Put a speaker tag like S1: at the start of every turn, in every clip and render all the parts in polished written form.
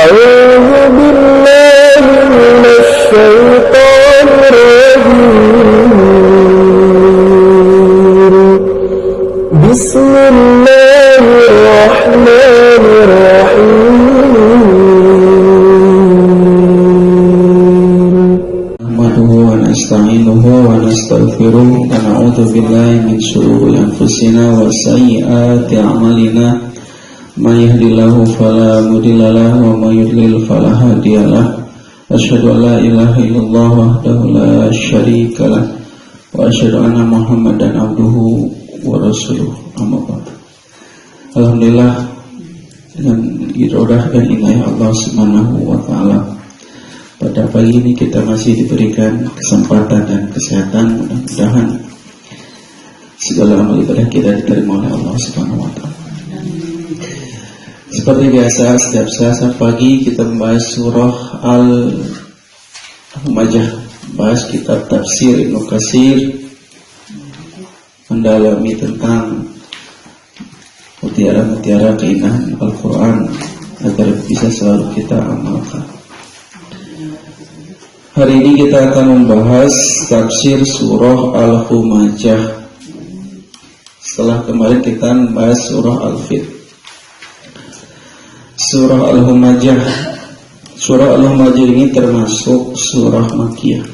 S1: أعوذ بالله من الشيطان الرجيم بسم الله الرحمن الرحيم
S2: نحمده ونستعينه ونستغفره ونعوذ بالله من شرور أنفسنا وسيئات أعمالنا من يهد الله فلا مضل له ومن يضلل فلا هادي له أشهد أن لا إله إلا الله وحده لا شريك له وأشهد أن محمدا عبده ورسوله أما بعد. Alhamdulillah, dengan irodah dan inayah Allah Subhanahu wa Ta'ala, pada pagi ini kita masih diberikan kesempatan dan kesehatan. Mudah-mudahan segala amal ibadah kita diterima oleh Allah Subhanahu wa Ta'ala. Seperti biasa, setiap Selasa pagi kita membahas surah Al-Humajah, bahas kitab tafsir Ibnu Katsir, mendalami tentang mutiara-mutiara keindahan Al-Quran agar bisa selalu kita amalkan. Hari ini kita akan membahas tafsir surah Al-Humajah. Setelah kemarin kita membahas surah Al-Fil. Surah Al-Humajah. Surah Al-Humajah ini termasuk surah Makkiyah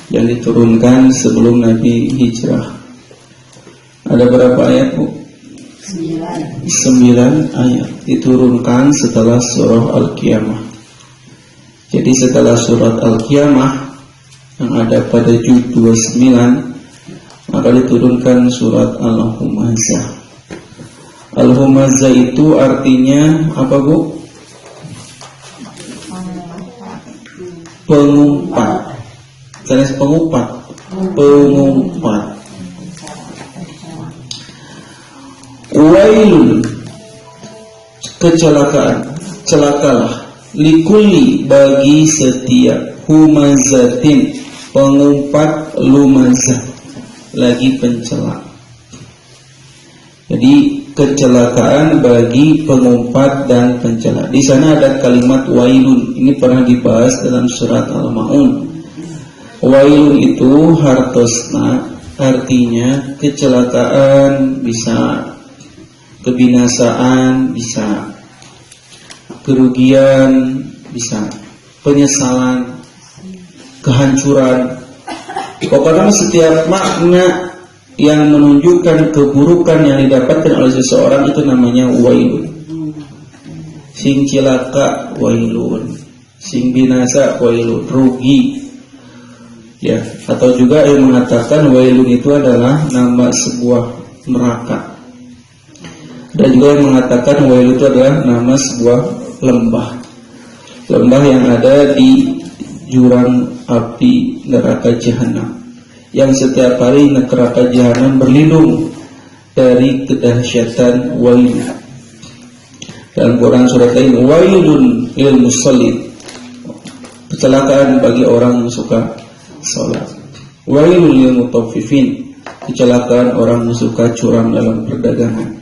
S2: yang diturunkan sebelum Nabi hijrah. Ada berapa ayat, Bu? 9 ayat. Diturunkan setelah surah Al-Qiyamah. Jadi setelah surat Al-Qiyamah yang ada pada juz 29, maka diturunkan surat Al-Humazah. Al-Humazah itu artinya apa, Bu? Pengumpat. Jenis pengumpat. Pengumpat. Wailun, kecelakaan, celakalah, likulli, bagi setiap, humazatin, pengumpat, lumazah, lagi pencela. Jadi kecelakaan bagi pengumpat dan pencela. Di sana ada kalimat wailun. Ini pernah dibahas dalam surat Al-Maun. Wailun itu hartosna, artinya kecelakaan, bisa kebinasaan, bisa kerugian, bisa penyesalan, kehancuran. Pokoknya setiap makna yang menunjukkan keburukan yang didapatkan oleh seseorang itu namanya wailun. Sing cilaka wailun, sing binasa wailun, rugi. Ya, atau juga yang mengatakan wailun itu adalah nama sebuah neraka. Dan juga yang mengatakan wailun itu adalah nama sebuah lembah. Lembah yang ada di jurang api neraka jahanam, yang setiap hari neraka jahanam berlindung dari kedahsyatan wailun. Dalam Quran surat lain, wailun lil musallin, kecelakaan bagi orang yang suka salat. Wailun lil mutaffifin, kecelakaan orang yang suka curang dalam perdagangan.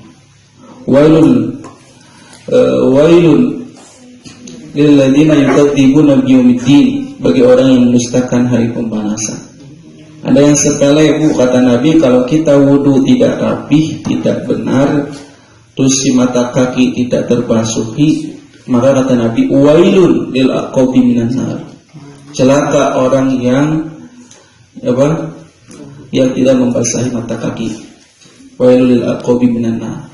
S2: Wailun lil ladzina yukadzibuna biyaumiddin, bagi orang yang mendustakan hari pembalasan. Ada yang sepele, Bu, kata Nabi, kalau kita wudu tidak rapih, tidak benar, terus si mata kaki tidak terbasuhi, maka kata Nabi, wailun lil aqabi minan nar, celaka orang yang yang tidak membasahi mata kaki. Wailun lil aqabi minan nar.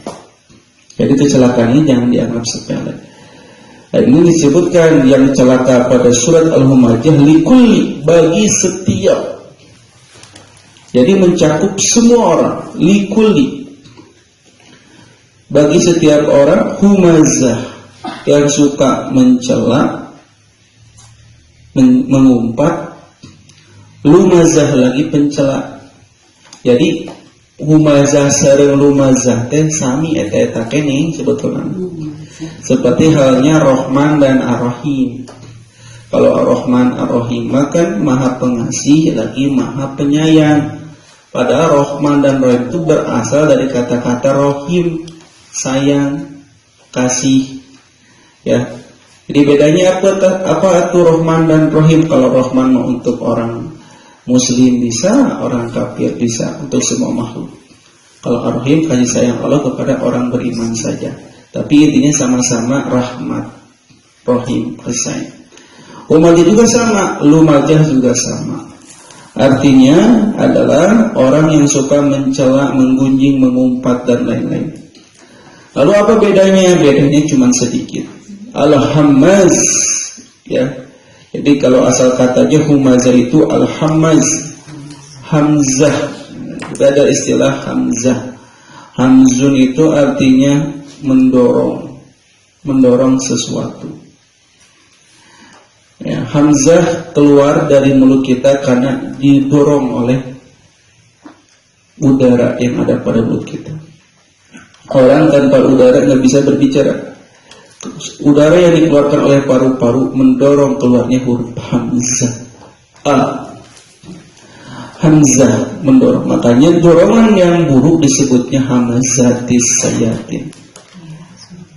S2: Jadi kecelakaan ini jangan dianggap sepele. Nah, ini disebutkan yang celaka pada surat Al-Humajah, likulli, bagi setiap. Jadi mencakup semua orang, likulli, bagi setiap orang, humazah, yang suka mencela, mengumpat, lumazah, lagi pencela. Jadi humazah sareng lumazah teh sami eta kene sebetulnya. Seperti halnya Rahman dan Ar-Rahim. Kalau Ar-Rahman Ar-Rahim kan maha pengasih lagi maha penyayang. Padahal Rahman dan Rahim itu berasal dari kata-kata Rahim, sayang, kasih. Ya, Jadi bedanya apa itu Rahman dan Rahim? Kalau Rahman mau untuk orang Muslim bisa, orang kafir bisa, untuk semua makhluk. Kalau Ar-Rahim kasih sayang Allah kepada orang beriman saja. Tapi intinya sama-sama rahmat, Rahim kasih sayang. Umajah juga sama, Lumajah juga sama. Artinya adalah orang yang suka mencela, menggunjing, mengumpat dan lain-lain. Lalu apa bedanya? Bedanya cuma sedikit. Al-Hammaz, ya. Jadi kalau asal katanya humazah itu al-Hammaz, Hamzah. Kita ada istilah Hamzah. Hamzun itu artinya mendorong sesuatu. Ya, Hamzah keluar dari mulut kita karena didorong oleh udara yang ada pada mulut kita. Orang tanpa udara nggak bisa berbicara. Udara yang dikeluarkan oleh paru-paru mendorong keluarnya huruf Hamzah. Hamzah mendorong. Makanya dorongan yang buruk disebutnya hamazatis sayatin.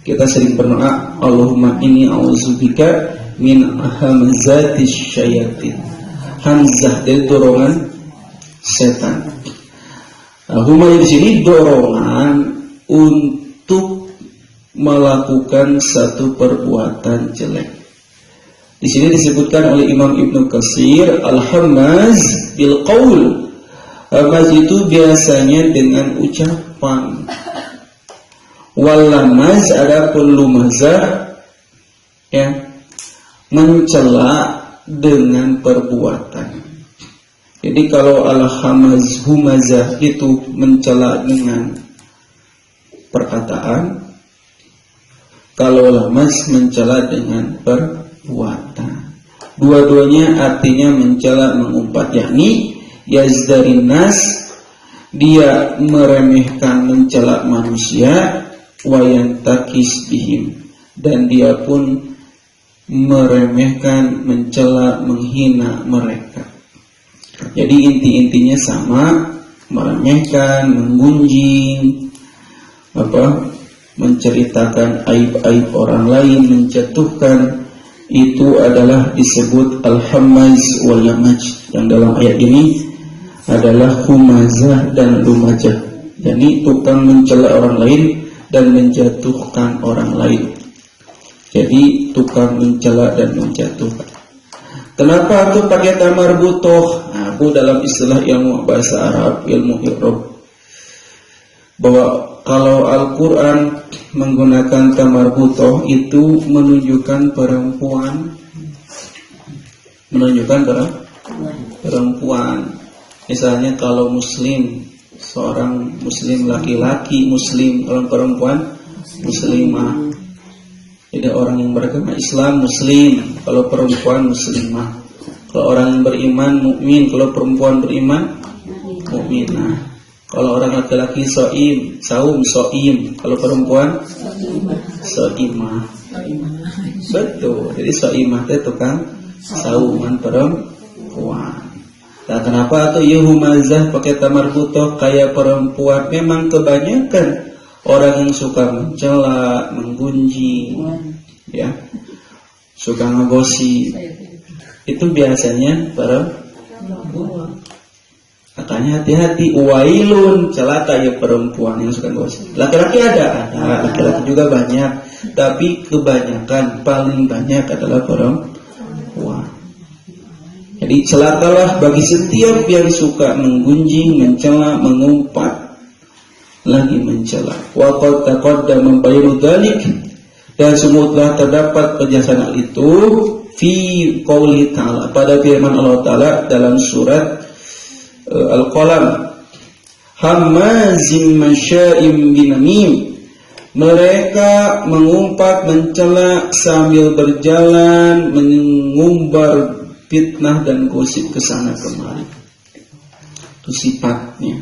S2: Kita sering berdoa, Allahumma inni a'udzubika min hamazatis syayatin. Hamzah dari dorongan setan. Huma di sini dorongan untuk melakukan satu perbuatan jelek. Di sini disebutkan oleh Imam Ibnu Katsir, al-hammaz bil qaul. Hammaz itu biasanya dengan ucapan. Wal lamaz adapun lumazah, ya, mencela dengan perbuatan. Jadi kalau al-hammaz humazah itu mencela dengan perkataan, kalau lamaz mencela dengan perbuatan. Dua-duanya artinya mencela, mengumpat, yakni yazdarin nas, dia meremehkan, mencela manusia, wayantakis bihim, dan dia pun meremehkan, mencela, menghina mereka. Jadi inti-intinya sama, meremehkan, menggunjing, menceritakan aib-aib orang lain, menjatuhkan, itu adalah disebut al-hammaz wal lamaj. Yang dalam ayat ini adalah humazah dan lumajah. Jadi tukang mencela orang lain dan menjatuhkan orang lain. Jadi tukang mencela dan menjatuhkan. Kenapa aku pakai tamar butoh? Nah, bu dalam istilah ilmu bahasa Arab, ilmu i'rab, bahwa kalau Al-Quran menggunakan tamar butoh itu menunjukkan perempuan. Misalnya kalau muslim, seorang muslim laki-laki muslim, orang perempuan muslimah. Jadi orang yang beragama Islam muslim, kalau perempuan muslimah. Kalau orang yang beriman mukmin, kalau perempuan beriman mukminah. Kalau orang laki-laki saum, kalau perempuan soimah. Betul. Jadi soimah itu tukang sauman perempuan. Nah, kenapa tuh humazah pakai tamar butoh kayak perempuan? Memang kebanyakan orang yang suka mencela, menggunjing, ya, suka ngegosip, itu biasanya perempuan. Makanya hati-hati, wailun, celaka ya perempuan yang suka gosip. Laki-laki ada, laki-laki juga banyak, tapi kebanyakan, paling banyak adalah perempuan. Jadi celakalah bagi setiap yang suka menggunjing, mencela, mengumpat, lagi mencela. Wa qad taqaddama bayanu dzalik, dan semua telah terdapat penjelasan hal itu fi qouli ta'ala, pada firman Allah Ta'ala dalam surat Al-Qalam, hammazim masya'im binamim, mereka mengumpat, mencela sambil berjalan, mengumbar fitnah dan gosip kesana kemari. Itu sifatnya.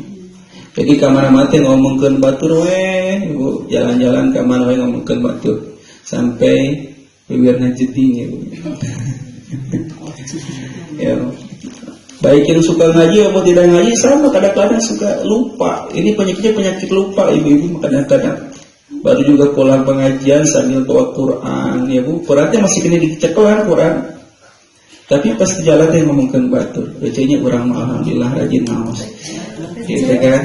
S2: Jadi kamana mati ngomongkeun batur ibu, jalan-jalan kamana we ngomongkeun batur sampai bibirna jeding ibu. Ya. Baik yang suka ngaji maupun tidak ngaji sama, kadang-kadang suka lupa. Ini penyakit lupa ibu-ibu kadang-kadang. baru juga pulang pengajian sambil bawa Quran, ya Bu. Qurannya masih kena dicekelan Quran. Tapi pas di jalan teh ngomongkeun batur, recehnya urang mah alhamdulillah rajin ngaos. Gitu kan.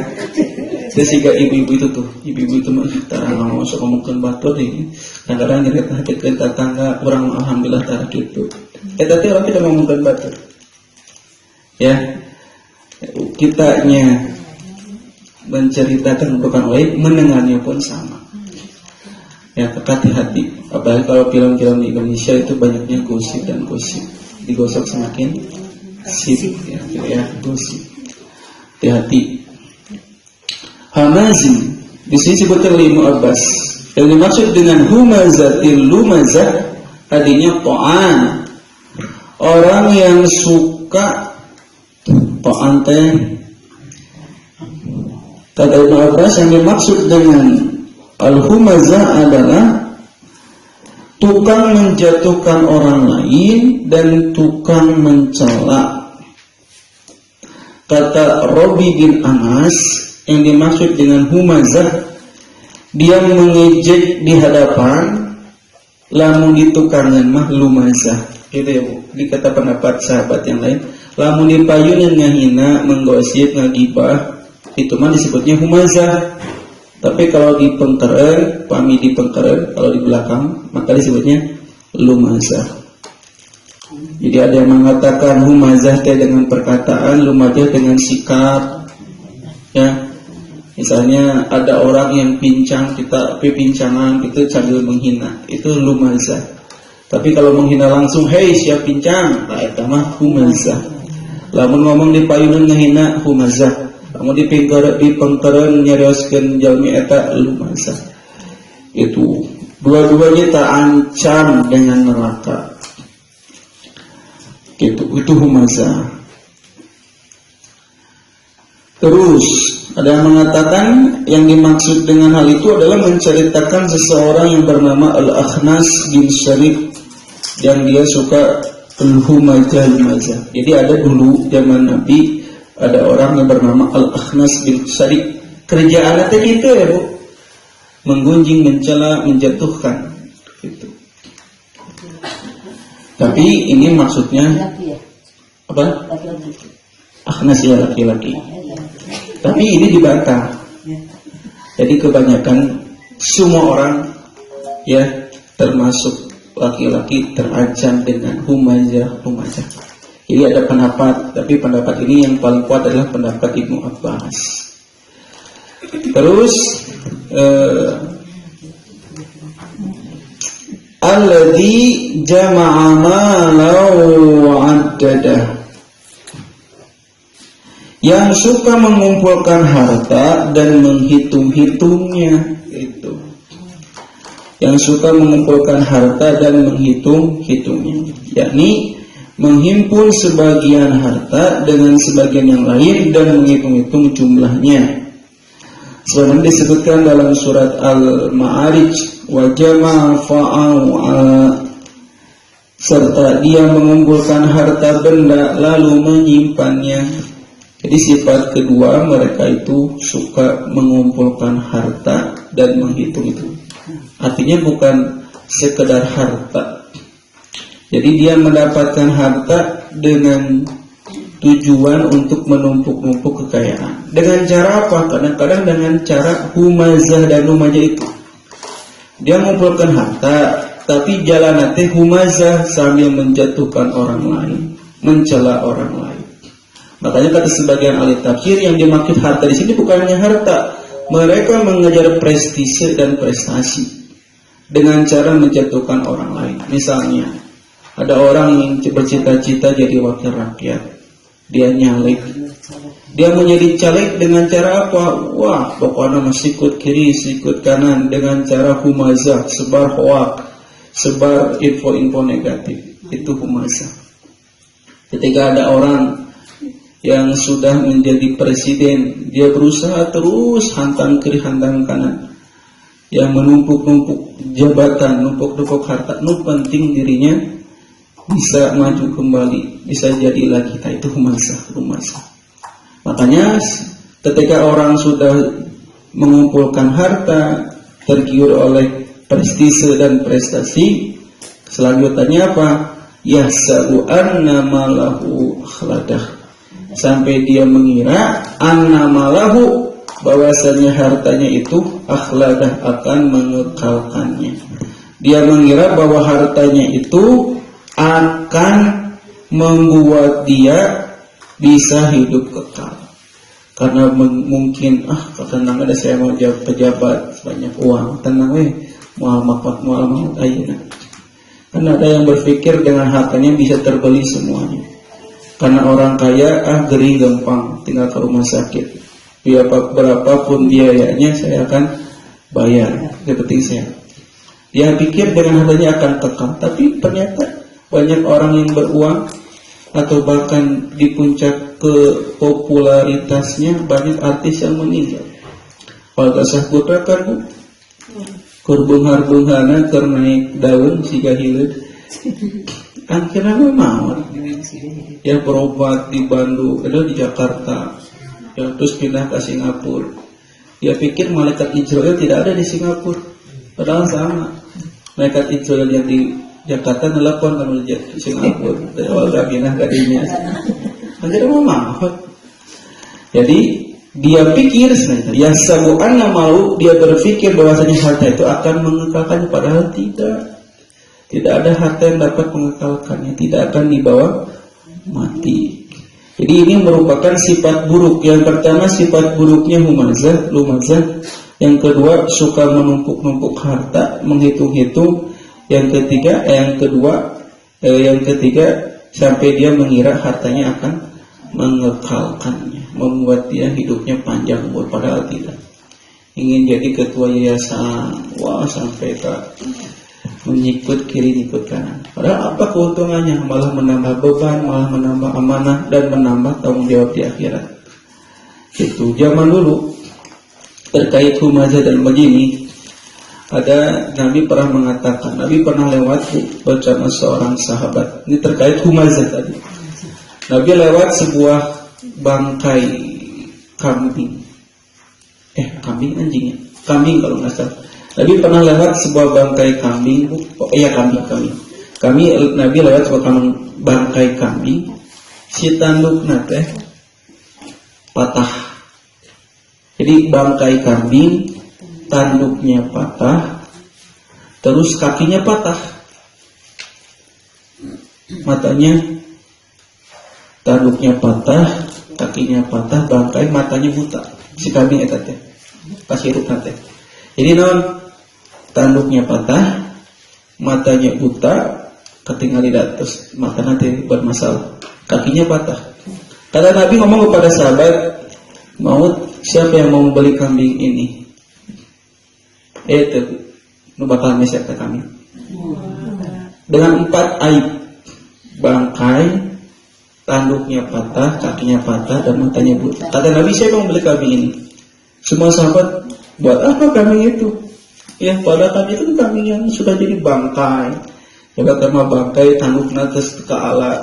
S2: Terus juga ibu-ibu itu mah tara ngaos ngomongkeun batur nih. Kadang-kadang nyerita hakeun tetangga, urang mah alhamdulillah tara kitu. Eta teh orang kita ngomongkeun batur. Ya. Kitanya menceritakan bukan baik, mendengarnya pun sama. Ya, hati-hati. Apalagi kalau film-film di Indonesia itu banyaknya gosip dan gosip. Digosok semakin sip, ya gosip. Hati-hati. Hamazi di sini disebutkan oleh Ibnu Abbas. Yang dimaksud dengan humazatil lumazah artinya ta'an. Orang yang suka ta'an teh. Kata Ibnu Abbas yang dimaksud dengan al-humazah adalah tukang menjatuhkan orang lain dan tukang mencela. Kata Robi bin Anas, yang dimaksud dengan humazah, dia mengejek di hadapan, lamun ditukangan mah lumazah. Gitu ya Bu. Di kata pendapat sahabat yang lain, lamun dipayun ngahina, menggosip, ngagibah, itu mah disebutnya humazah. Tapi kalau di pengkeren, pami di pengkeren, kalau di belakang, maka disebutnya lumazah. Jadi ada yang mengatakan humazah dengan perkataan, lumazah dengan sikap. Ya, misalnya ada orang yang pincang, kita pincangan, itu sambil menghina, itu lumazah. Tapi kalau menghina langsung, hei siap pincang, nah itu mah humazah. Lamun ngomong di payunan ngehina humazah. Kamu di pengkeren nyarioskeun jalmi eta lumazah. Itu dua-duanya terancam dengan neraka. Itu humazah. Terus ada yang mengatakan yang dimaksud dengan hal itu adalah menceritakan seseorang yang bernama Al-Akhnas bin Syarif yang dia suka humazah. Jadi ada dulu zaman Nabi ada orang yang bernama Al-Akhnas bin Syarif. Kerjaannya gitu ya Bu, menggunjing, mencela, menjatuhkan gitu. Tapi ini maksudnya apa? Akhnas ya laki-laki. Tapi ini dibantah. Jadi kebanyakan semua orang ya termasuk laki-laki terancam dengan humazah. Jadi ada pendapat, tapi pendapat ini yang paling kuat adalah pendapat Ibnu Abbas. Terus alladzi jama'a malahu 'addadah, yang suka mengumpulkan harta dan menghitung-hitungnya. Itu yang suka mengumpulkan harta dan menghitung-hitungnya, yakni menghimpun sebagian harta dengan sebagian yang lain dan menghitung-hitung jumlahnya. Sebagaimana disebutkan dalam surat Al-Ma'arij, wa jama'a fa'a'a, serta dia mengumpulkan harta benda lalu menyimpannya. Jadi sifat kedua mereka itu suka mengumpulkan harta dan menghitung itu. Artinya bukan sekedar harta. Jadi dia mendapatkan harta dengan tujuan untuk menumpuk-numpuk kekayaan. Dengan cara apa? Kadang-kadang dengan cara humazah dan lumazah itu. Dia mengumpulkan harta, tapi jalan nanti humazah sambil menjatuhkan orang lain, mencela orang lain. Makanya kata sebagian ahli tafsir yang dimaksud harta di sini bukannya harta, mereka mengejar prestise dan prestasi dengan cara menjatuhkan orang lain. Misalnya ada orang yang bercita-cita jadi wakil rakyat, dia nyalek, dia menjadi caleg dengan cara apa? Wah, pokoknya masih sikut kiri, sikut kanan dengan cara humazah, sebar hoak, sebar info-info negatif. Itu humazah. Ketika ada orang yang sudah menjadi presiden, dia berusaha terus hantang kiri, hantang kanan, yang menumpuk-numpuk jabatan, numpuk-numpuk harta, penting dirinya bisa maju kembali, bisa jadi lagi. Itu humazah. Makanya ketika orang sudah mengumpulkan harta, tergiur oleh prestise dan prestasi. Selanjutnya apa? Yahsabu anna malahu akhladah, sampai dia mengira anna malahu, bahwasanya hartanya itu akhladah, akan mengekalkannya. Dia mengira bahwa hartanya itu akan membuat dia bisa hidup kekal. Karena mungkin tenang ada, saya mau pejabat banyak uang, tenang mual ayeuna. Karena ada yang berpikir dengan hartanya bisa terbeli semuanya. Karena orang kaya gering gampang, tinggal ke rumah sakit. Berapapun biayanya saya akan bayar. Yang penting saya. Dia pikir dengan hartanya akan kekal, tapi ternyata banyak orang yang beruang atau bahkan di puncak kepopularitasnya banyak artis yang meninggal. Warga Saputra kan Bu, kurbenghar-benghana keur naik daun siga hileud. Akhirnya mau ya berobat di Bandung, di Jakarta, ya terus pindah ke Singapura. Dia pikir malaikat Israel tidak ada di Singapura, padahal sama. Malaikat Israel yang di Jakarta nelpon kan di Singapura, dari awal gak pindah gadinya. Akhirnya mau. Jadi dia pikir sebenarnya, ya sabu'anna malu, dia berpikir bahwasanya harta itu akan mengekalkannya, padahal tidak. Tidak ada harta yang dapat mengekalkannya, tidak akan dibawa mati. Jadi ini merupakan sifat buruk. Yang pertama sifat buruknya lumazah. Yang kedua suka menumpuk-numpuk harta, menghitung-hitung. Yang ketiga sampai dia mengira hartanya akan mengekalkannya, membuat dia hidupnya panjang umur, padahal tidak. Ingin jadi ketua yayasan, sampai menyikut kiri nyikut kanan. Padahal apa keuntungannya? Malah menambah beban, malah menambah amanah, dan menambah tanggung jawab di akhirat. Itu zaman dulu terkait humazah dan begini. Ada Nabi pernah mengatakan, Nabi pernah lewat bersama seorang sahabat. Ini terkait humazah tadi. Nabi lewat sebuah bangkai kambing. Kambing kalau nggak salah. Nabi pernah lewat sebuah bangkai kambing. Nabi lewat sebuah bangkai kambing. Si tandukna teh patah. Jadi bangkai kambing, tanduknya patah, terus kakinya patah, matanya, tanduknya patah, kakinya patah, bangkai, matanya buta. Si kambing eta teh pasirupna teh. Jadi tanduknya patah, matanya buta, ketinggalan di atas, mata nanti bermasalah. Kakinya patah. Kata Nabi ngomong kepada sahabat, siapa yang mau membeli kambing ini? Itu bakal meset ke kami. Dengan 4 aib: bangkai, tanduknya patah, kakinya patah, dan matanya buta. Kata Nabi, siapa yang membeli kambing ini? Semua sahabat, buat apa kambing itu? Ya, pada kambing itu kambing yang sudah jadi bangkai. Coba karena bangkai, tanduknya terus ke alat,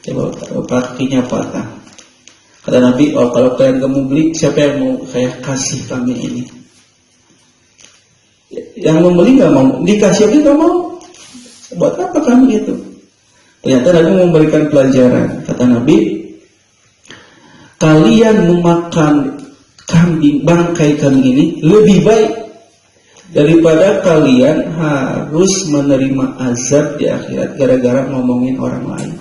S2: coba kakinya patah. Kata Nabi, kalau kalian gak mau beli, siapa yang mau saya kasih kambing ini? Yang membeli gak mau, dikasih aja gak mau. Buat apa kambing itu? Ternyata Nabi memberikan pelajaran. Kata Nabi, kalian memakan bangkai kambing ini lebih baik daripada kalian harus menerima azab di akhirat gara-gara ngomongin orang lain.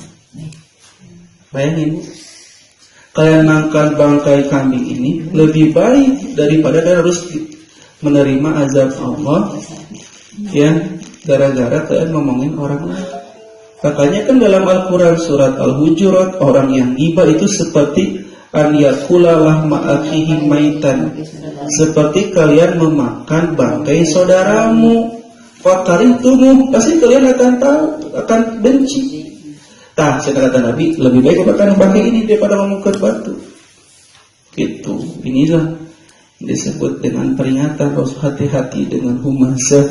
S2: Bayangin, kalian makan bangkai kambing ini lebih baik daripada kalian harus menerima azab Allah yang gara-gara kalian ngomongin orang lain. Makanya kan dalam Al-Quran surat Al-Hujurat, orang yang ghibah itu seperti an yakula lahma akhihi maitan, seperti kalian memakan bangkai saudaramu. Fakaritumu, pasti kalian akan tahu, akan benci. Kata Nabi, lebih baik makan bangkai ini daripada memakan batu. Gitu. Inilah disebut dengan peringatan, harus hati-hati dengan humazah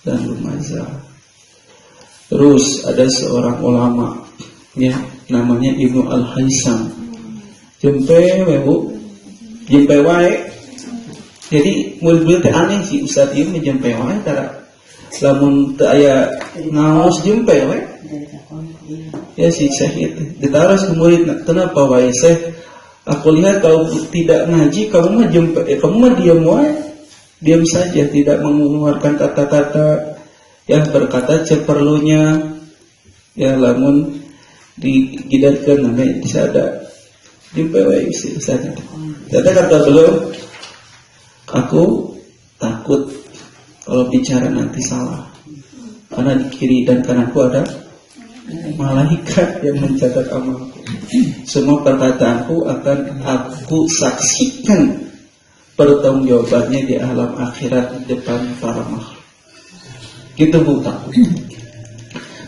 S2: dan lumazah. Terus ada seorang ulama, ya, namanya Ibnu Al-Haisam. Jempe wae. Jadi murid-murid teh aneh sih Ustaz ieu menjempe wae tara lamun teu aya ngaos jempe wae. Ya si Syekh itu ditaras ke murid, kenapa wae Syekh? Aku lihat kau tidak ngaji, kamu mah jempe, kamu mah diam wae. Diam saja, tidak mengeluarkan kata-kata yang berkata seperlunya. Ya lamun digidatkeun namanya disada. Jempe wae si Ustaz. Ternyata kata beliau, aku takut kalau bicara nanti salah, karena di kiri dan kananku ada malaikat yang mencatat amalku. Semua perkataanku akan aku saksikan pertanggungjawabannya di alam akhirat di depan para makhluk. Gitu Bu.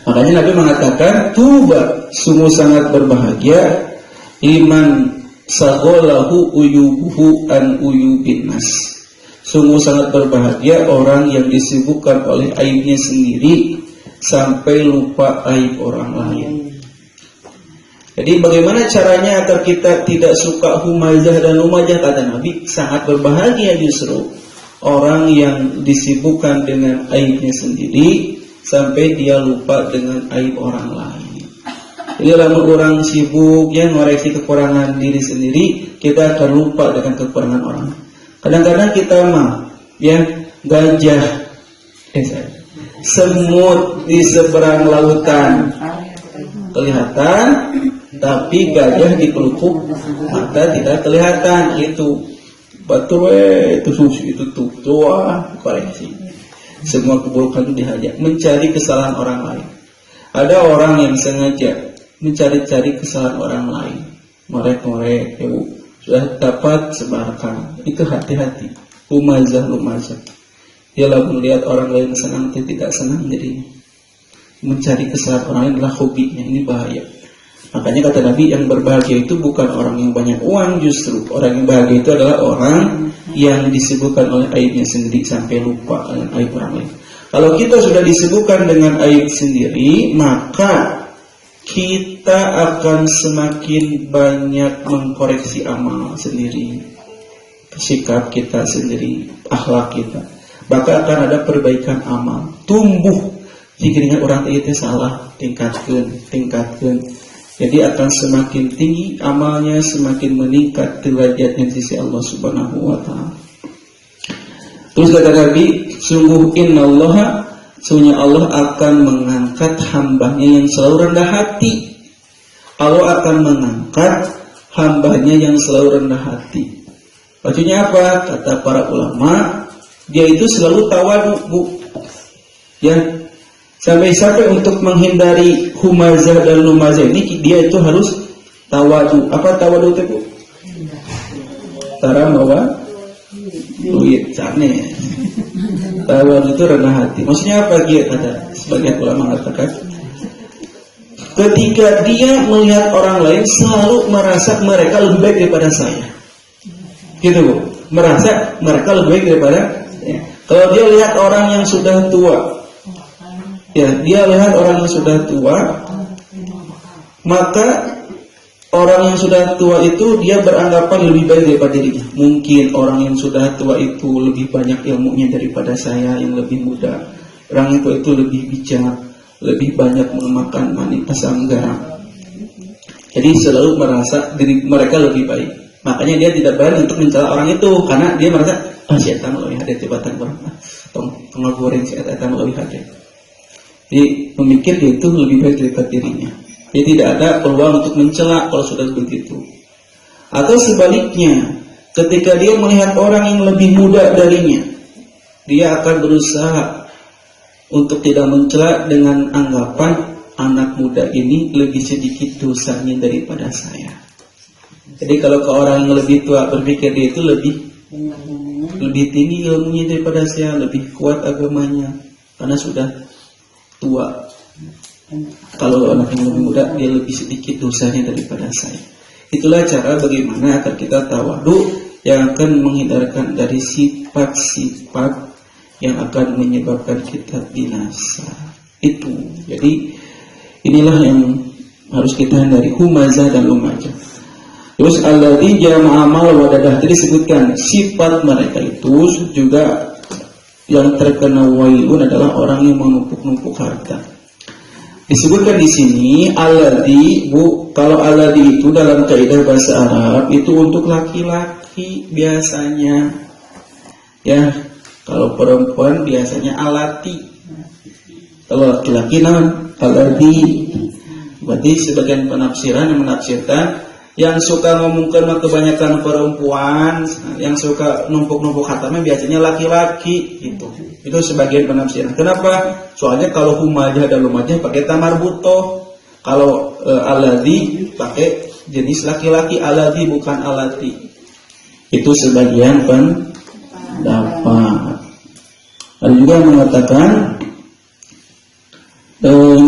S2: Makanya Nabi mengatakan, tuba, sungguh sangat berbahagia liman sagolahu uyubuhu an uyubin nas. Sungguh sangat berbahagia orang yang disibukkan oleh aibnya sendiri sampai lupa aib orang lain. Jadi bagaimana caranya agar kita tidak suka humazah dan lumajah? Kata Nabi, sangat berbahagia justru orang yang disibukkan dengan aibnya sendiri sampai dia lupa dengan aib orang lain. Jadi kalau orang sibuk yang ngoreksi kekurangan diri sendiri, kita akan lupa dengan kekurangan orang. Kadang-kadang kita mah ya gajah semut di seberang lautan kelihatan, tapi gajah di pelupuk mata tidak kelihatan. Itu betul itu susu itu tuh doa koreksi. Semua keburukan itu dihajar, mencari kesalahan orang lain. Ada orang yang sengaja mencari-cari kesalahan orang lain, ngorek-ngorek, sudah dapat sebarkan. Itu hati-hati, lumazah. Dia lalu melihat orang lain senang atau tidak senang, jadi mencari kesalahan orang lain adalah hobinya. Ini bahaya. Makanya kata Nabi, yang berbahagia itu bukan orang yang banyak uang, justru orang yang bahagia itu adalah orang yang disibukkan oleh aibnya sendiri sampai lupa dengan aib orang lain. Kalau kita sudah disibukkan dengan aib sendiri, maka kita akan semakin banyak mengkoreksi amal sendiri, sikap kita sendiri, akhlak kita. Bahkan akan ada perbaikan amal, tumbuh. Jika orang itu salah, tingkatkan. Jadi akan semakin tinggi amalnya, semakin meningkat derajatnya di sisi Allah Subhanahu wa taala. Terus kata Nabi, sungguh innallaha, sungguhnya Allah akan mengangkat hambanya yang selalu rendah hati. Allah akan mengangkat hambanya yang selalu rendah hati. Maksudnya apa? Kata para ulama, dia itu selalu tawadu, Bu. Ya, sampai untuk menghindari humazah dan lumazah ini, dia itu harus tawadu. Apa tawadu itu, Bu? Tara mawa duit cane. Tawadu itu rendah hati. Maksudnya apa? Dia kata sebagian ulama mengatakan, ketika dia melihat orang lain selalu merasa mereka lebih baik daripada saya. Gitu, Bu. Merasa mereka lebih baik daripada ya. Kalau dia lihat orang yang sudah tua, ya, dia lihat orang yang sudah tua, maka orang yang sudah tua itu dia beranggapan lebih baik daripada dirinya. Mungkin orang yang sudah tua itu lebih banyak ilmunya daripada saya yang lebih muda. Orang itu lebih bijak, lebih banyak memakan asam garam. Jadi selalu merasa diri mereka lebih baik. Makanya dia tidak berani untuk mencela orang itu, karena dia merasa, si eta lebih hade tibatan orang, tong goreng si eta lebih hade. Jadi memikir dia itu lebih baik daripada dirinya. Jadi tidak ada peluang untuk mencela kalau sudah begitu. Atau sebaliknya, ketika dia melihat orang yang lebih muda darinya, dia akan berusaha untuk tidak mencela dengan anggapan anak muda ini lebih sedikit dosanya daripada saya. Jadi kalau ke orang yang lebih tua berpikir dia itu lebih tinggi ilmunya daripada saya, lebih kuat agamanya karena sudah tua. Kalau anak yang lebih muda, dia lebih sedikit dosanya daripada saya. Itulah cara bagaimana agar kita tawadu yang akan menghindarkan dari sifat-sifat yang akan menyebabkan kita binasa. Itu. Jadi inilah yang harus kita hindari, humazah dan lumajah. Terus alladzi jama'a mal wadadah, tadi disebutkan sifat mereka itu juga yang terkena wailun adalah orang yang menumpuk-numpuk harta. Disebutkan di sini alladzi, kalau alladzi itu dalam kaidah bahasa Arab itu untuk laki-laki biasanya. Ya, kalau perempuan biasanya alati. Kalau laki-laki namun alladzi. Berarti sebagian penafsiran yang menafsirkan yang suka ngomongkan kebanyakan perempuan, yang suka numpuk-numpuk hartanya biasanya laki-laki gitu. Itu sebagian penafsiran. Kenapa? Soalnya kalau humajah dan lumajah pakai tamar butoh. Kalau alladzi pakai jenis laki-laki, alladzi bukan alati. Itu sebagian pendapat. Ada juga yang mengatakan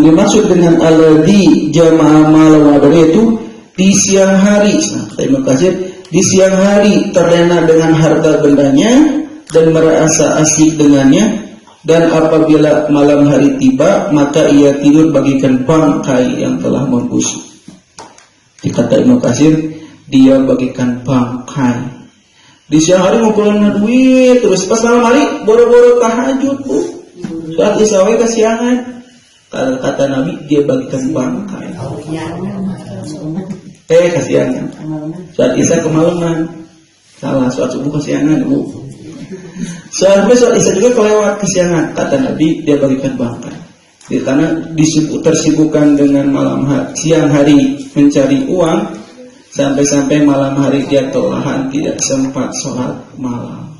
S2: dimaksud dengan alladzi jama'a mal wadadah itu di siang hari. Terima kasih. Di siang hari terlena dengan harta bendanya dan merasa asik dengannya, dan apabila malam hari tiba maka ia tidur bagikan bangkai yang telah membusuk. Dikata Ibnu Katsir, dia bagikan bangkai. Di siang hari ngumpulin duit, terus pas malam hari boro-boro tahajud, Bu. Saat isya we kasiangan. Kata Nabi, dia bagikan bangkai. Kasiangan. Saat isya kemalaman. Salah, saat subuh kasiangan, Bu. Saat isya juga kelewat kesiangan. Kata Nabi, dia bagikan bangkai. Karena tersibukkan dengan siang hari mencari uang, sampai-sampai malam hari dia kelelahan, tidak sempat sholat malam.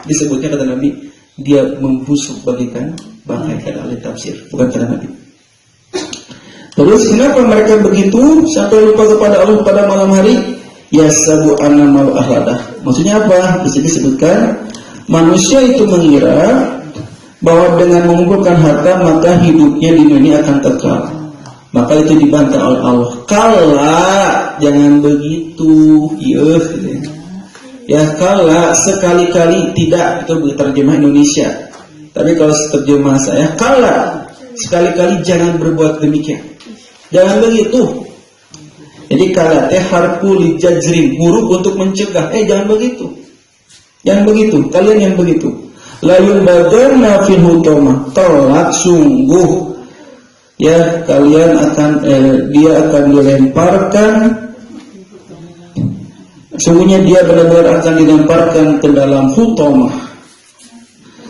S2: Disebutnya kata Nabi, dia membusuk bagikan bangkai, kata ahli tafsir, bukan kata Nabi. Terus kenapa mereka begitu sampai lupa kepada Allah pada malam hari? Yasabu anna mal ahladah. Maksudnya apa? Disebutkan manusia itu mengira bahwa dengan mengumpulkan harta maka hidupnya di dunia akan kekal. Maka itu dibantah oleh Allah. Kala, jangan begitu. Ya kala, sekali-kali tidak. Itu terjemah Indonesia. Tapi kalau terjemah saya, kala, sekali-kali jangan berbuat demikian. Jangan begitu. Jadi kala teh harfu li jazrin, huruf untuk mencegah. Jangan begitu. Jangan begitu. Kalian yang begitu. La yunbadarna fil hutama. Tolak sungguh. Ya, kalian akan dia akan dilemparkan. Sungguhnya dia benar-benar akan dilemparkan ke dalam hutama.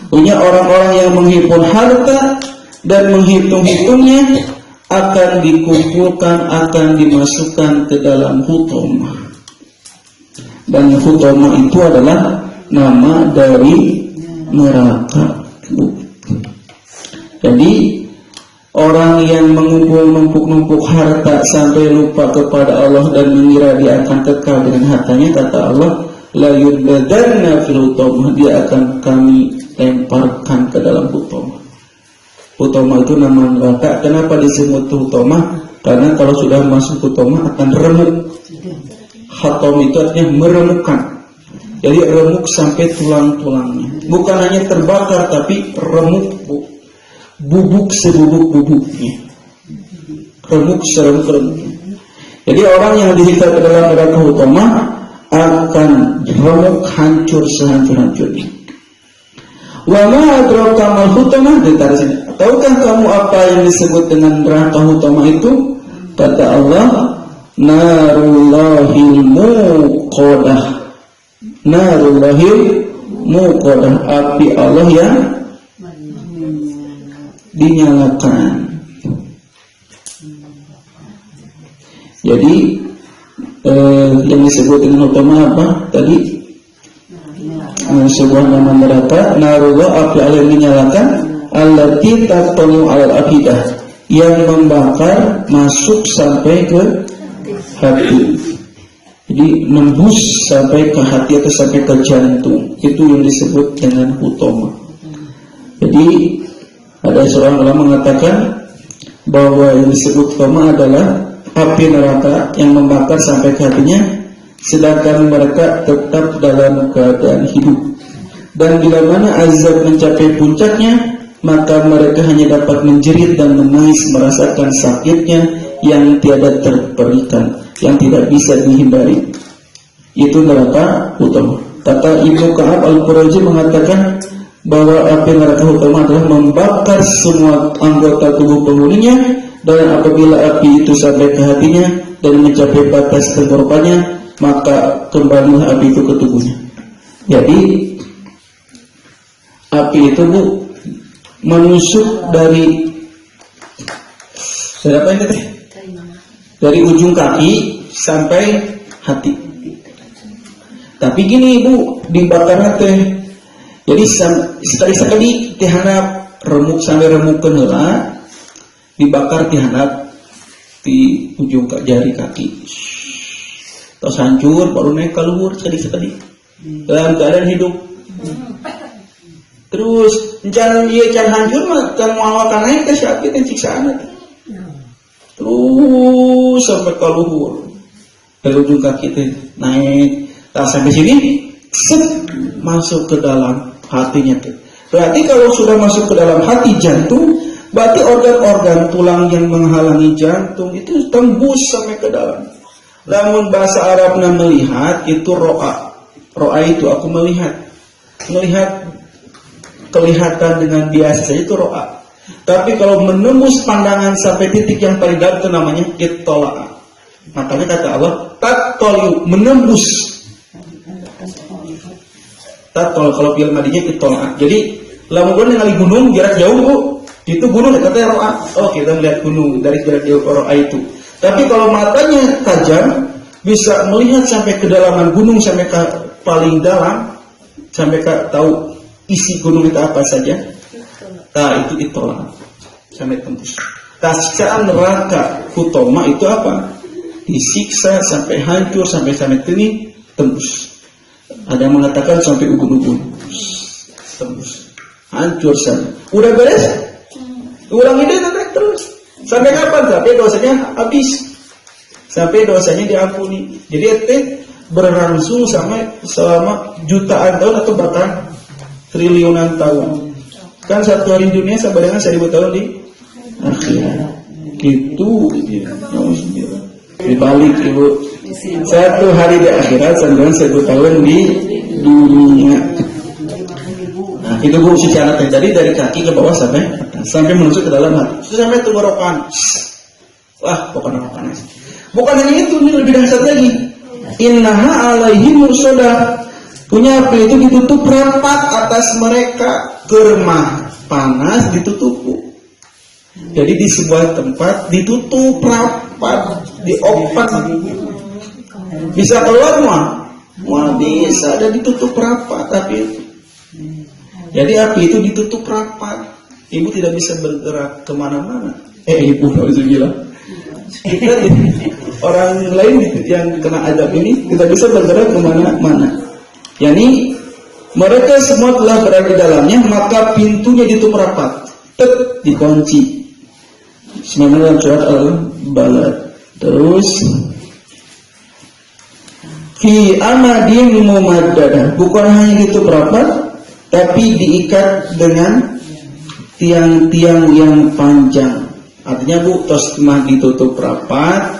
S2: Punya orang-orang yang menghimpun harta dan menghitung-hitungnya akan dikumpulkan, akan dimasukkan ke dalam hutama. Dan hutama itu adalah nama dari neraka. Jadi orang yang mengumpul-numpuk harta sampai lupa kepada Allah dan mengira dia akan kekal dengan hartanya, kata Allah, la yudbadanna fil hutama, dia akan kami lemparkan ke dalam hutama. Hutama itu nama neraka. Kenapa disebut hutama? Karena kalau sudah masuk hutama akan remuk. Hatam itu artinya meremukkan. Jadi remuk sampai tulang-tulangnya. Bukan hanya terbakar tapi remuk, bubuk sebubuk-bubuknya. Remuk seremuk-remuknya. Jadi orang yang dihikat ke dalam neraka hutama akan remuk, hancur sehancur-hancurnya. Wa ma adraka mal hutama, ditaruh sini. Tahukah kamu apa yang disebut dengan neraka hutama itu? Kata Allah, narullahil muqadah. Narullahil muqadah, api Allah yang dinyalakan. Jadi yang disebut dengan hutama apa? Tadi sebuah nama neraka, narullah, api Allah yang dinyalakan, allati tatlu alal afidah, yang membakar masuk sampai ke hati. Jadi nembus sampai ke hati atau sampai ke jantung. Itu yang disebut dengan hutama. Jadi ada seorang ulama mengatakan bahwa yang disebut hutama adalah api neraka yang membakar sampai ke hatinya, sedangkan mereka tetap dalam keadaan hidup. Dan bila mana azab mencapai puncaknya, maka mereka hanya dapat menjerit dan menangis merasakan sakitnya yang tiada terperikan. yang tidak bisa dihindari, itu neraka utama. Kata Ibnu Ka'ab Al-Qurazi mengatakan bahwa api neraka utama adalah membakar semua anggota tubuh penghuninya, dan apabila api itu sampai ke hatinya dan mencapai batas tenggorokannya, maka kembalilah api itu ke tubuhnya. Jadi api itu Bu menusuk dari apa ini teh? Dari ujung kaki sampai hati. Tapi gini Bu, dibakar teh. Jadi sekali-sekali tihanap remuk sampai remuk heula, dibakar tihanap di ujung jari kaki. Tos hancur baru naik keluar sekali-sekali. Dalam keadaan hidup. Terus jangan dia can hancur mah can moal ka naik teh sakit teh siksaan. Terus sampai ke luhur, dari ujung kaki teh naik, sampai sini, masuk ke dalam hatinya teh. Berarti kalau sudah masuk ke dalam hati jantung, berarti organ-organ tulang yang menghalangi jantung itu tembus sampai ke dalam. Namun bahasa Arabnya melihat itu ro'a. Ro'a itu aku melihat kelihatan dengan biasa saja itu ro'a. Tapi kalau menembus pandangan sampai titik yang paling dalam itu namanya ittola'a. Makanya kata Allah, tattoliu, menembus. Tattol, kalau fi'il madinya ittola'a. Jadi, lamun ningali gunung jarak jauh Bu, itu gunung katanya ro'a. Oh, kita melihat gunung dari jarak jauh ro'a itu. Tapi kalau matanya tajam, bisa melihat sampai kedalaman gunung, sampai ke paling dalam, sampai ke tahu isi gunung itu apa saja. Nah, itu ditolak sampai tembus. Siksaan neraka utama itu apa? Disiksa sampai hancur, sampai ini tembus. Ada yang mengatakan sampai ubun-ubun tembus, hancur sampai. Udah beres? Ulang ide terus. Sampai kapan? Sampai dosanya habis. Sampai dosanya diampuni. Jadi itu berlangsung selama jutaan tahun atau bahkan triliunan tahun. Kan satu hari dunia sama dengan 1000 tahun di akhirat. Gitu ya. Dibalik Ibu. Satu hari di akhirat sama dengan 1000 tahun di dunia. Nah, itu Bu secara terjadi dari kaki ke bawah sampai menusuk ke dalam hati. Sampai tenggorokan. Wah, pokoknya panas. Bukan hanya itu, ini lebih dahsyat lagi. Innaha alaihi mursadah. Punya api itu ditutup rapat atas mereka, germah panas ditutup. Jadi di sebuah tempat ditutup rapat, diopat, bisa keluar mau bisa, dan ditutup rapat api itu. Jadi api itu ditutup rapat, ibu tidak bisa bergerak kemana-mana. Ibu nggak bisa bilang. Kita orang lain yang kena azab ini tidak bisa bergerak kemana-mana. Yani mereka semua telah berada di dalamnya, maka pintunya ditutup rapat, dikunci. Sebenarnya dalam surat Al-Balad. Terus fi amadin mumaddadah, bukan hanya ditutup rapat, tapi diikat dengan tiang-tiang yang panjang. Artinya Bu, tos mah ditutup rapat,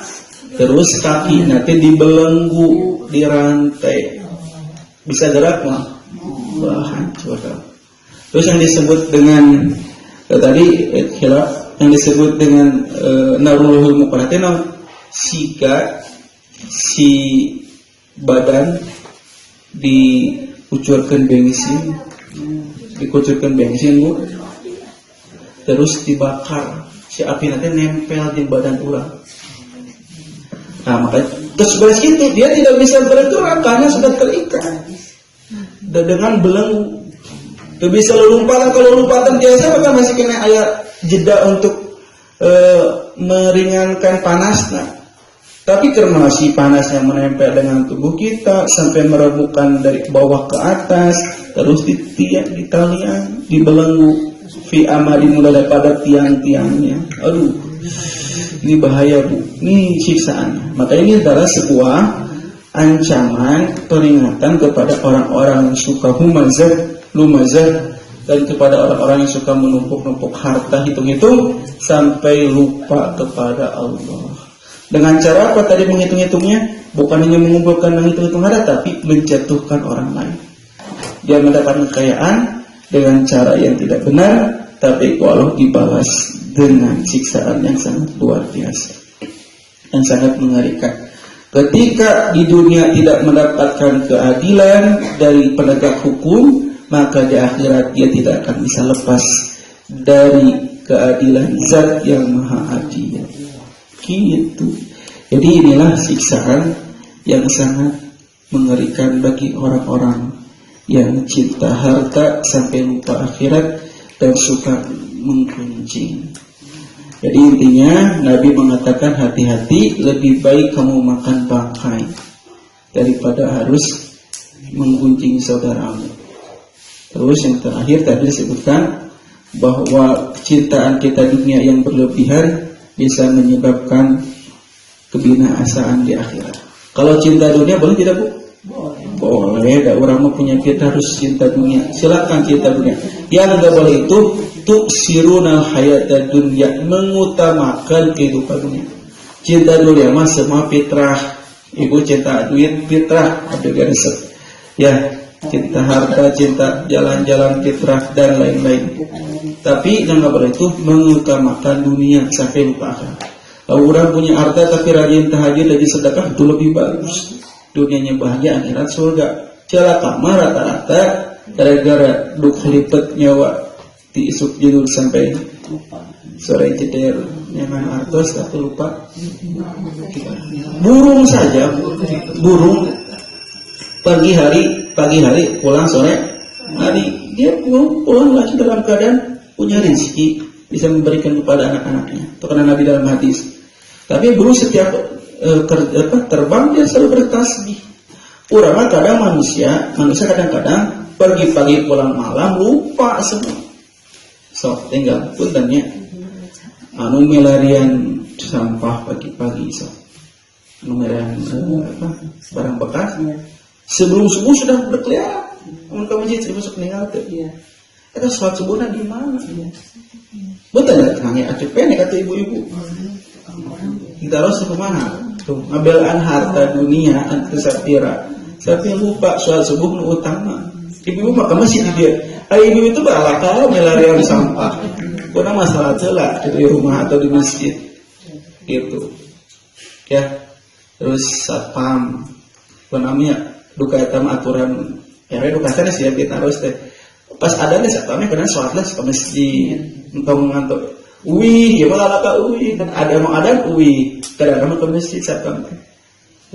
S2: terus kaki nanti dibelenggu, dirantai. Bisa gerak mah, hancur. Terus yang disebut dengan tadi khilaf, yang disebut dengan narul muqarratin, si badan dikucurkan bensin Bu, terus dibakar, si api nanti nempel di badan ulang. Nah, makanya terus beres itu dia tidak bisa bergerak karena sudah terikat dengan belenggu. Tidak bisa lompatan. Kalau lompatan biasa maka masih kena ayat jeda untuk meringankan panasnya. Tapi karena si panasnya menempel dengan tubuh kita sampai merebutkan dari bawah ke atas, terus ditalian, dibelenggu fi amali mulai pada tiang-tiangnya. Aduh, ini bahaya Bu, ini siksaan. Maka ini adalah sebuah ancaman, peringatan kepada orang-orang yang suka lumazah, dan kepada orang-orang yang suka menumpuk-numpuk harta hitung-hitung sampai lupa kepada Allah. Dengan cara apa tadi menghitung-hitungnya? Bukan hanya mengumpulkan menghitung-hitung harta, tapi menjatuhkan orang lain. Dia mendapat kekayaan dengan cara yang tidak benar, tapi Allah dibalas dengan siksaan yang sangat luar biasa, yang sangat mengerikan. Ketika di dunia tidak mendapatkan keadilan dari penegak hukum, maka di akhirat dia tidak akan bisa lepas dari keadilan Zat yang Maha Adil. Gitu. Jadi inilah siksaan yang sangat mengerikan bagi orang-orang yang cinta harta sampai lupa akhirat dan suka menggunjing. Jadi intinya Nabi mengatakan hati-hati, lebih baik kamu makan bangkai daripada harus menggunjing saudaramu. Terus yang terakhir tadi disebutkan bahwa kecintaan kita dunia yang berlebihan bisa menyebabkan kebinasaan di akhirat. Kalau cinta dunia boleh tidak, Bu? Boleh. Ada orang mau punya kita harus cinta dunia. Silakan cinta dunia. Yang tidak boleh itu tuksirunal hayatad dunya, mengutamakan kehidupan dunia. Cinta dunia mah semua fitrah. Ibu cinta duit fitrah, ada garis. Ya, cinta harta, cinta jalan-jalan fitrah dan lain-lain. Tapi yang nggak boleh itu mengutamakan dunia sampai lupa akhirat. Kalau orang punya harta tapi rajin tahajud dan sedekah, itu lebih bagus. Dunianya bahagia, akhirat surga. Celaka mah rata-rata gara-gara duk lipet nyawa di isuk judul sampai sore jeder nyaman artos tapi lupa. Burung saja, burung pagi hari pulang sore hari dia pulang lagi dalam keadaan punya rezeki, bisa memberikan kepada anak-anaknya. Itu karena Nabi dalam hadis. Tapi burung setiap terbang dia selalu bertasbih. Urang kadang manusia kadang-kadang pergi pagi pulang malam lupa semua. So tinggal puntennya anu melarian sampah pagi-pagi, so anu melarian barang bekas sebelum subuh sudah berkeliaran. Mun ka masjid sebelum masuk meninggal teh. Eta sholat subuhna di mana? Betul enggak tanya atuh pene kata ibu-ibu. Kita harus ke mana? Tuh, ngabelaan harta dunia anu sapira. Tapi lupa sholat subuh nu utama. Ibu-ibu mah ka masjid dia. Ibu itu balaka melarian sampah. Kuna masalah celah di rumah atau di masjid. Gitu. Ya. Terus satpam. Namanya duka eta aturan edukasinya siap kita harus teh. Pas adanya satpamnya kena sholatlah ke masjid. Entong ngantuk. Uwi, ya malah laka uwi. Dan ada mau ada uwi. Kadang-kadang ke masjid satpam.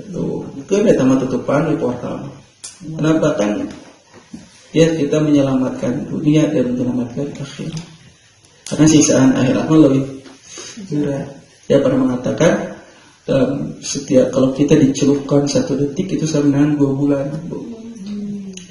S2: Itu. Kan eta mah tutupan di portal. Kenapa kan? Ya kita menyelamatkan dunia dan menyelamatkan akhirat. Karena siksaan akhirat lebih berat. Dia pernah mengatakan dalam setiap kalau kita dicelupkan 1 detik itu sama dengan 2 bulan.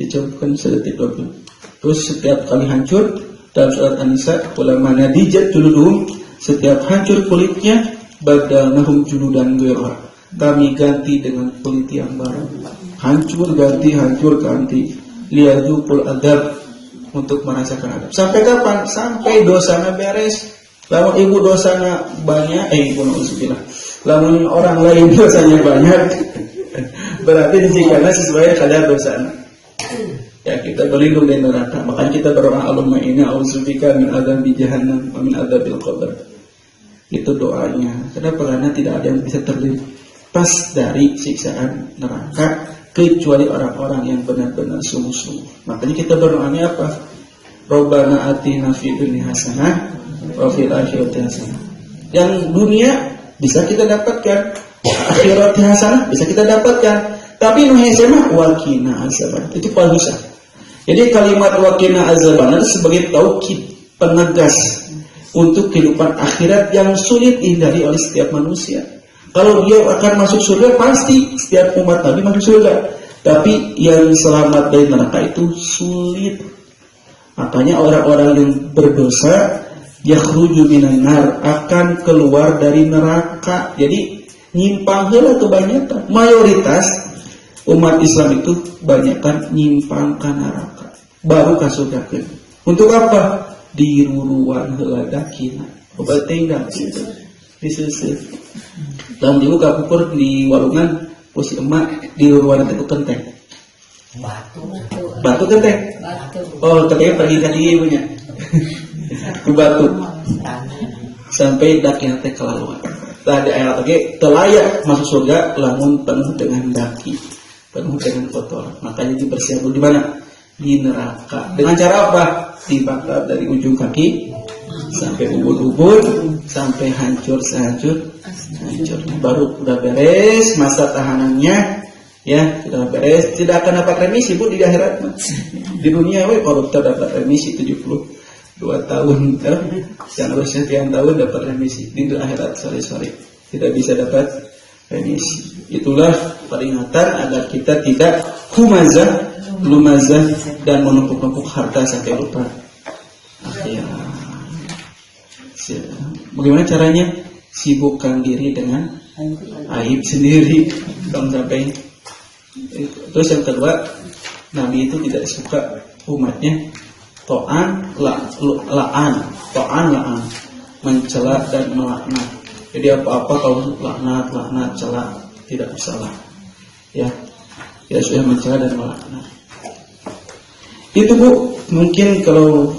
S2: Dicelupkan 1 detik 2 bulan. Terus setiap kali hancur dalam surat An-Nisa, ulama nadijat juluduhum, setiap hancur kulitnya badalnahum juludan ghayra. Kami ganti dengan kulit yang baru. Hancur ganti. Liyadukul adab, untuk merasakan adab. Sampai kapan? Sampai dosanya beres. Lamun ibu dosanya banyak, ibu nauzubillah. Lamun orang lain dosanya banyak, berarti disikarnya sesuai kadar dosanya. Ya kita berlindung dari neraka. Makanya kita berdoa Allahumma inni a'udzubika min adzabi jahannam wa min adzabil qabr. Itu doanya. Kenapa? Karena tidak ada yang bisa terlepas dari siksaan neraka kecuali orang-orang yang benar-benar sungguh-sungguh. Makanya kita berdoanya apa? Rabbana atina fid dunya hasanah wa fil akhirati hasanah. Yang dunia bisa kita dapatkan, akhirat hasanah bisa kita dapatkan. Tapi nu hese mah waqina azaban. Itu paling susah. Jadi kalimat waqina azaban itu sebagai taukid, penegas untuk kehidupan akhirat yang sulit dihindari oleh setiap manusia. Kalau dia akan masuk surga, pasti setiap umat Nabi masuk surga. Tapi yang selamat dari neraka itu sulit. Makanya orang-orang yang berdosa yakhruju minan nar, akan keluar dari neraka. Jadi nyimpang heula kebanyakan. Mayoritas umat Islam itu banyakkan nyimpang ke neraka. Baru ka surga. Untuk apa? Diruruan heula dakina. Obat tinggal gitu. Disusul. Lamun dibuka pukur di walungan posisi emak di ruangan itu kenteng. Batu kenteng. Oh, kentengnya pergi ke dia punya. Ku batu. Sampai daki teh kelaluan. Tadi ayat lagi telayak masuk surga lamun penuh dengan daki, penuh dengan kotor. Makanya dibersihan dulu di mana? Di neraka. Dengan cara apa? Dibakar dari ujung kaki sampai ubun-ubun, sampai hancur sehancur hancurnya. Baru udah beres masa tahanannya, ya sudah beres. Tidak akan dapat remisi bu di akhirat. Di dunia koruptor dapat remisi 72 tahun, yang harusnya sekian tahun dapat remisi. Di akhirat sorry tidak bisa dapat remisi. Itulah peringatan agar kita tidak lumazah dan menumpuk-numpuk harta sampai lupa akhirat. Bagaimana caranya? Sibukkan diri dengan aib sendiri, jangan sampai. Terus yang kedua, Nabi itu tidak suka umatnya to'an la'an, mencela dan melaknat. Jadi apa-apa kalau laknat, cela tidak bersalah. Ya, tidak sudah mencela dan melaknat. Itu bu, mungkin kalau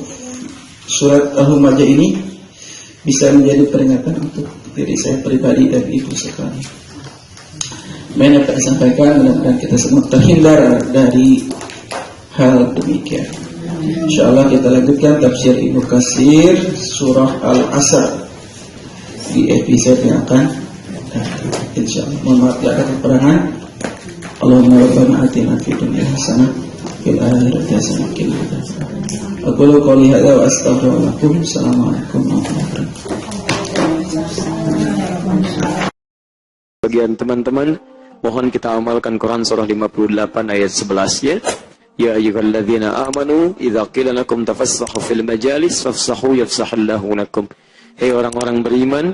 S2: surat Al-Humajah ini bisa menjadi peringatan untuk diri saya pribadi dan ibu sekalian. Yang dapat disampaikan, mudah-mudahan kita semua terhindar dari hal demikian. InsyaAllah kita lanjutkan tafsir Ibnu Katsir surah Al-Asr di episode yang akan datang. InsyaAllah. Mohon maaf tidak ada kekurangan. Allahumma rabbana atina fid dunya hasanah fil akhirati hasanah wa qina adzabannar. Aqulu qouli hadza wa astaghfirullakum. Assalamualaikum warahmatullahi wabarakatuh.
S3: Bagian teman-teman, mohon kita amalkan Quran surah 58 ayat 11 ya. Ya ayyuhalladzina amanu idza qila lakum tafassahu fil majalis fafsahu yafsahullahu lakum. Hei orang-orang beriman,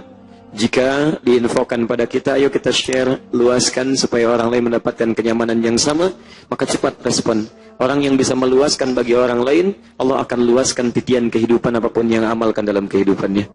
S3: jika diinfokan pada kita, ayo kita share, luaskan supaya orang lain mendapatkan kenyamanan yang sama, maka cepat respon. Orang yang bisa meluaskan bagi orang lain, Allah akan luaskan titian kehidupan apapun yang amalkan dalam kehidupannya.